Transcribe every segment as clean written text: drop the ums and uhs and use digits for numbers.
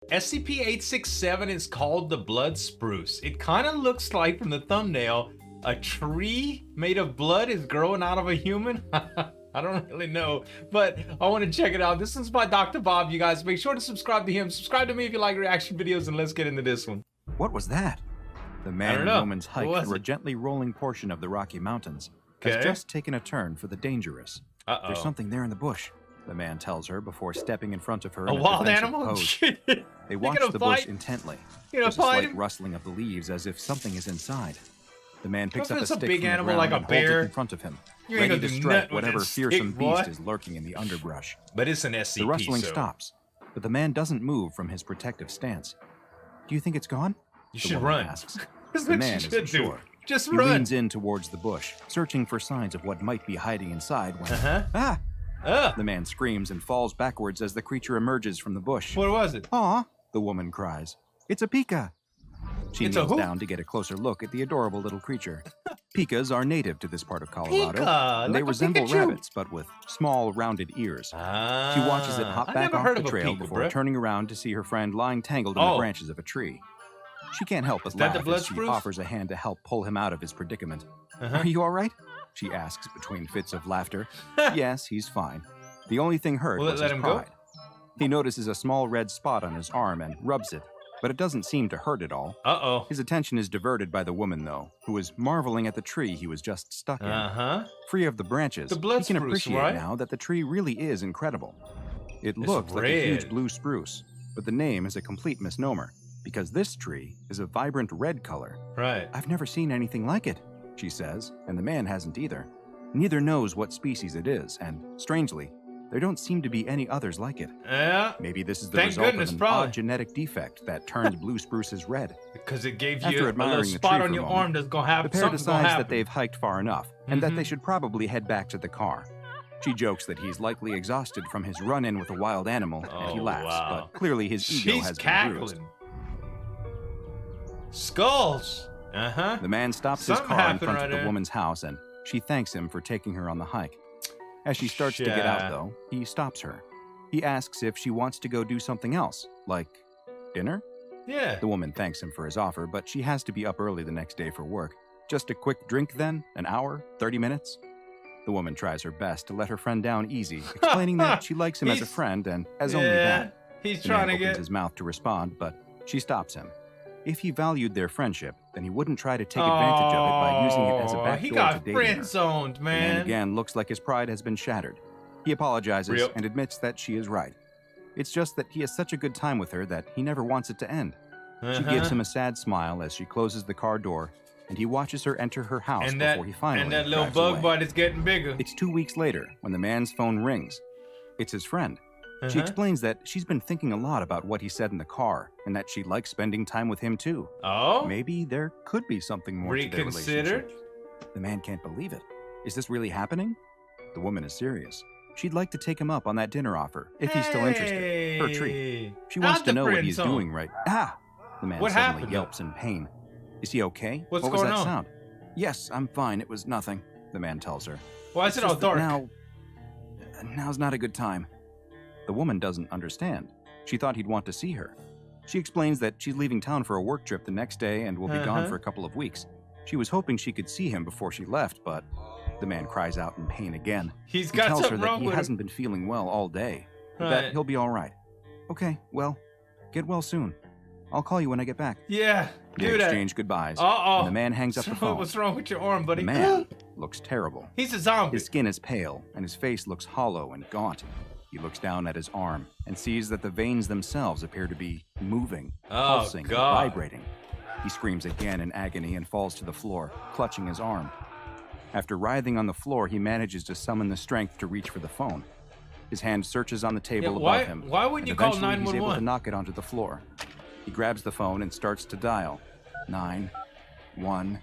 SCP-867 is called the blood spruce. It kind of looks like, from the thumbnail, a tree made of blood is growing out of a human. I don't really know, but I want to check it out. This one's by Dr. Bob, you guys. Make sure to subscribe to him. Subscribe to me if you like reaction videos, and let's get into this one. What was that? The man and woman's hike through a gently rolling portion of the Rocky Mountains has just taken a turn for the dangerous. There's something there in the bush, the man tells her before stepping in front of her in a wild defensive animal? pose. They watch the bush intently. There's a slight rustling of the leaves as if something is inside. The man picks up a stick from the ground like and holds it in front of him, ready to strike whatever fearsome beast is lurking in the underbrush. But it's an SCP, The rustling stops, but the man doesn't move from his protective stance. Do you think it's gone? You should run. Asks. The man isn't sure. Just he run. leans in towards the bush, searching for signs of what might be hiding inside when... The man screams and falls backwards as the creature emerges from the bush. What was it? Aw, the woman cries. It's a pika. She kneels down to get a closer look at the adorable little creature. Pikas are native to this part of Colorado, and they resemble rabbits, but with small, rounded ears. She watches it hop back off the trail before turning around to see her friend lying tangled in the branches of a tree. She can't help but laugh as she offers a hand to help pull him out of his predicament. Are you all right? She asks between fits of laughter. Yes, he's fine. The only thing hurt was his pride. He notices a small red spot on his arm and rubs it, but it doesn't seem to hurt at all. His attention is diverted by the woman, though, who is marveling at the tree he was just stuck in. Free of the branches, he can appreciate now that the tree really is incredible. It looks like a huge blue spruce, but the name is a complete misnomer, because this tree is a vibrant red color. I've never seen anything like it, she says, and the man hasn't either. Neither knows what species it is, and, strangely, there don't seem to be any others like it. Maybe this is the result of an odd genetic defect that turns blue spruces red. Because it gave you a little spot on your arm that's going to happen. The pair decides that they've hiked far enough, and that they should probably head back to the car. She jokes that he's likely exhausted from his run-in with a wild animal, and he laughs, but clearly his ego has been bruised. Skulls! The man stops his car in front of the woman's house, and she thanks him for taking her on the hike. As she starts to get out, though, he stops her. He asks if she wants to go do something else, like dinner? Yeah. The woman thanks him for his offer, but she has to be up early the next day for work. Just a quick drink then? An hour? 30 minutes? The woman tries her best to let her friend down easy, explaining that she likes him as a friend and as only that. He's trying to opens his mouth to respond, but she stops him. If he valued their friendship, then he wouldn't try to take advantage of it by using it as a backdoor to dating her. He got friend-zoned, man. The man again looks like his pride has been shattered. He apologizes and admits that she is right. It's just that he has such a good time with her that he never wants it to end. She gives him a sad smile as she closes the car door, and he watches her enter her house before he finally And that little bug bite is getting bigger. It's 2 weeks later when the man's phone rings. It's his friend. She explains that she's been thinking a lot about what he said in the car, and that she likes spending time with him too. Maybe there could be something more to their relationship. The man can't believe it. Is this really happening? The woman is serious. She'd like to take him up on that dinner offer, if he's still interested. Her treat. She wants to know what he's doing right. The man suddenly yelps in pain. Is he okay? What was that sound? Yes, I'm fine. It was nothing, the man tells her. Why is it all dark? Now's not a good time. The woman doesn't understand. She thought he'd want to see her. She explains that she's leaving town for a work trip the next day and will be gone for a couple of weeks. She was hoping she could see him before she left, but the man cries out in pain again. He tells her that he hasn't been feeling well all day, but that he'll be all right. Okay, well, get well soon. I'll call you when I get back. Yeah, They exchange goodbyes, and the man hangs up the phone. What's wrong with your arm, buddy? The man looks terrible. He's a zombie. His skin is pale, and his face looks hollow and gaunt. He looks down at his arm and sees that the veins themselves appear to be moving, pulsing, and vibrating. He screams again in agony and falls to the floor, clutching his arm. After writhing on the floor, he manages to summon the strength to reach for the phone. His hand searches on the table above him. Why wouldn't you call 911? He's able to knock it onto the floor. He grabs the phone and starts to dial 911.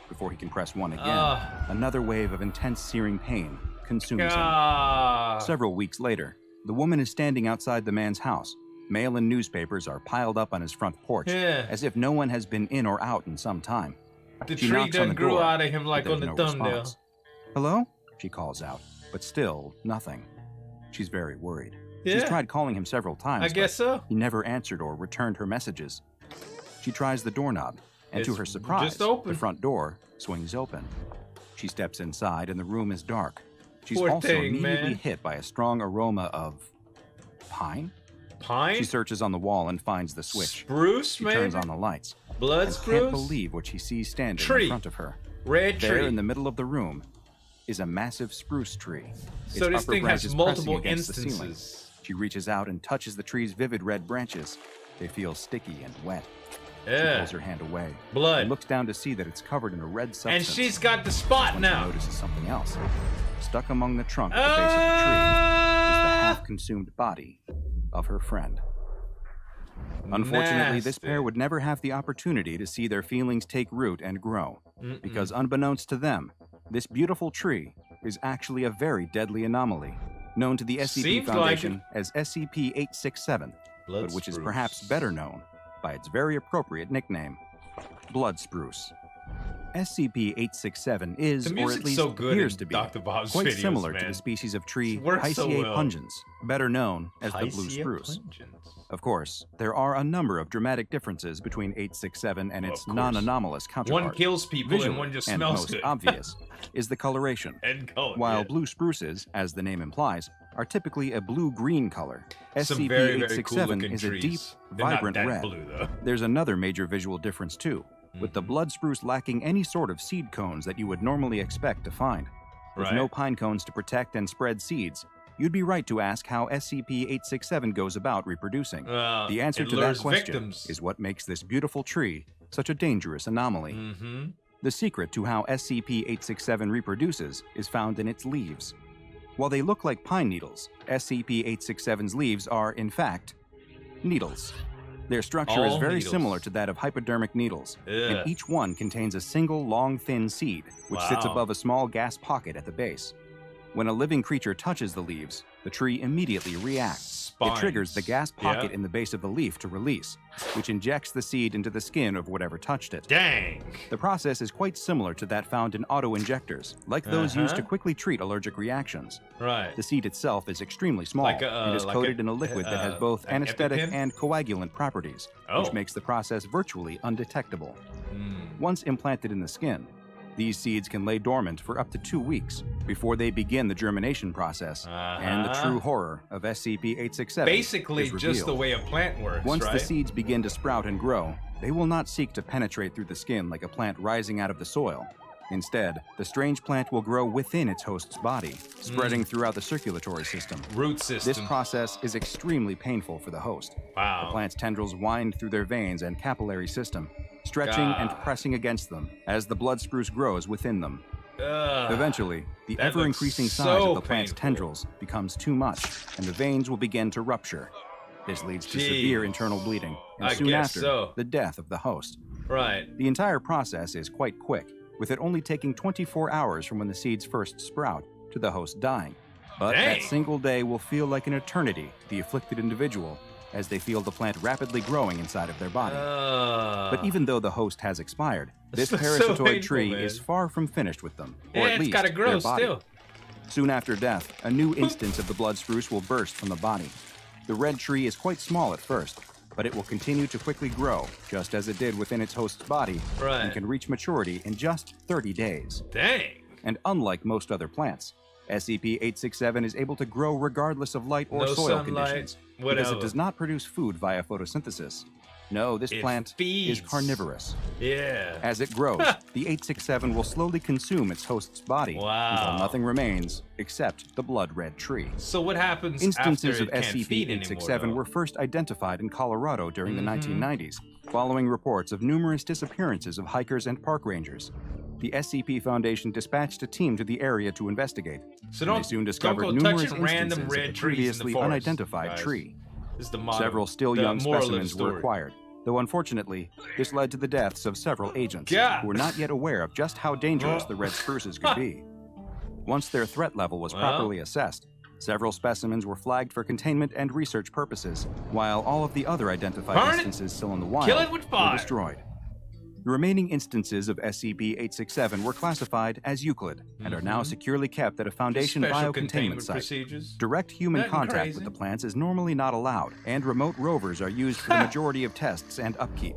Before he can press 1 again, another wave of intense searing pain consumes him. Several weeks later, the woman is standing outside the man's house. Mail and newspapers are piled up on his front porch, as if no one has been in or out in some time. The tree done grew out of him like on the thumbnail. Hello? She calls out, but still nothing. She's very worried. She's tried calling him several times. I guess so. He never answered or returned her messages. She tries the doorknob, and to her surprise, the front door swings open. She steps inside, and the room is dark. She's also immediately hit by a strong aroma of pine? Pine? She searches on the wall and finds the switch. Spruce, man. She turns on the lights. Blood spruce? Can't believe what she sees standing in front of her. Red tree. There in the middle of the room is a massive spruce tree. So this thing has multiple instances. She reaches out and touches the tree's vivid red branches. They feel sticky and wet. She pulls her hand away. Blood. And looks down to see that it's covered in a red substance. And she's got the spot now. She notices something else. Stuck among the trunk at the base of the tree is the half-consumed body of her friend. Unfortunately, this pair would never have the opportunity to see their feelings take root and grow, because unbeknownst to them, this beautiful tree is actually a very deadly anomaly, known to the SCP Foundation as SCP-867, but which is perhaps better known by its very appropriate nickname, Blood Spruce. SCP-867 is, or at least appears to be, quite similar to the species of tree Hypodermic pungens, better known as the blue spruce. Of course, there are a number of dramatic differences between 867 and its non-anomalous counterpart. One kills people and one just smells good. Most obvious is the coloration. While blue spruces, as the name implies, are typically a blue-green color, SCP-867 is a deep, vibrant red. There's another major visual difference too, with the blood spruce lacking any sort of seed cones that you would normally expect to find. With no pine cones to protect and spread seeds, you'd be right to ask how SCP-867 goes about reproducing. The answer to that question is what makes this beautiful tree such a dangerous anomaly. The secret to how SCP-867 reproduces is found in its leaves. While they look like pine needles, SCP-867's leaves are, in fact, needles. Their structure is very similar to that of hypodermic needles, and each one contains a single long, thin seed, which sits above a small gas pocket at the base. When a living creature touches the leaves, the tree immediately reacts. It triggers the gas pocket in the base of the leaf to release, which injects the seed into the skin of whatever touched it. Dang! The process is quite similar to that found in auto-injectors, like those used to quickly treat allergic reactions. The seed itself is extremely small and is coated in a liquid that has both anesthetic and coagulant properties, which makes the process virtually undetectable. Once implanted in the skin, these seeds can lay dormant for up to 2 weeks before they begin the germination process, and the true horror of SCP-867 basically just the way a plant works, Once the seeds begin to sprout and grow, they will not seek to penetrate through the skin like a plant rising out of the soil. Instead, the strange plant will grow within its host's body, spreading throughout the circulatory system. Root system. This process is extremely painful for the host. The plant's tendrils wind through their veins and capillary system, stretching and pressing against them as the blood spruce grows within them. Eventually, the ever-increasing size of the plant's tendrils becomes too much, and the veins will begin to rupture. This leads to severe internal bleeding, and soon after, the death of the host. The entire process is quite quick, with it only taking 24 hours from when the seeds first sprout to the host dying. But that single day will feel like an eternity to the afflicted individual, as they feel the plant rapidly growing inside of their body. But even though the host has expired, this parasitoid tree is far from finished with them, or at least their body. Soon after death, a new instance of the blood spruce will burst from the body. The red tree is quite small at first, but it will continue to quickly grow, just as it did within its host's body, and can reach maturity in just 30 days. And unlike most other plants, SCP-867 is able to grow regardless of light or soil conditions, because it does not produce food via photosynthesis. No, this plant is carnivorous. As it grows, the 867 will slowly consume its host's body until nothing remains except the blood-red tree. So what happens Instances after of SCP-867 were first identified in Colorado during the 1990s, following reports of numerous disappearances of hikers and park rangers. The SCP Foundation dispatched a team to the area to investigate, and they soon discovered numerous instances of a previously unidentified tree. Several still young specimens were acquired, though unfortunately, this led to the deaths of several agents who were not yet aware of just how dangerous the red spruces could be. Once their threat level was properly assessed, several specimens were flagged for containment and research purposes, while all of the other identified instances still in the wild were destroyed. The remaining instances of SCP-867 were classified as Euclid and are now securely kept at a Foundation biocontainment site. Procedures. Direct human contact with the plants is normally not allowed, and remote rovers are used for the majority of tests and upkeep.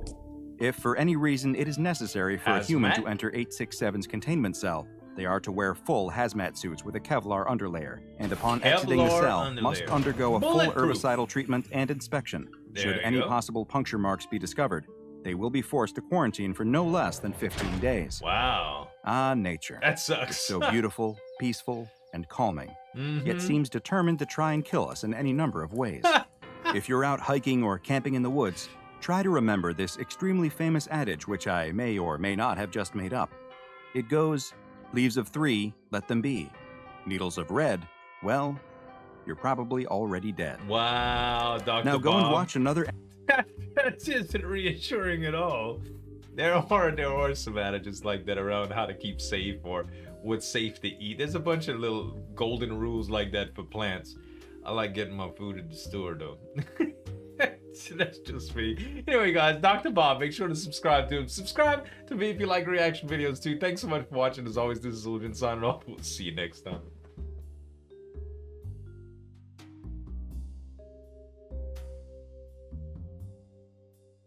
If for any reason it is necessary for a human to enter 867's containment cell, they are to wear full hazmat suits with a Kevlar underlayer, and upon exiting the cell, must undergo a full herbicidal treatment and inspection. Should any possible puncture marks be discovered, they will be forced to quarantine for no less than 15 days. Wow. Ah, nature. That sucks. It's so beautiful, peaceful, and calming, yet seems determined to try and kill us in any number of ways. If you're out hiking or camping in the woods, try to remember this extremely famous adage which I may or may not have just made up. It goes, leaves of 3, let them be. Needles of red, well, you're probably already dead. Wow, Dr. Now go Bob. and watch another... That isn't reassuring at all. There are some adages like that around how to keep safe or what's safe to eat. There's a bunch of little golden rules like that for plants. I like getting my food at the store though. That's just me. Anyway guys, Dr. Bob, make sure to subscribe to him. Subscribe to me if you like reaction videos too. Thanks so much for watching. As always, this is Zueljin signing off. We'll see you next time.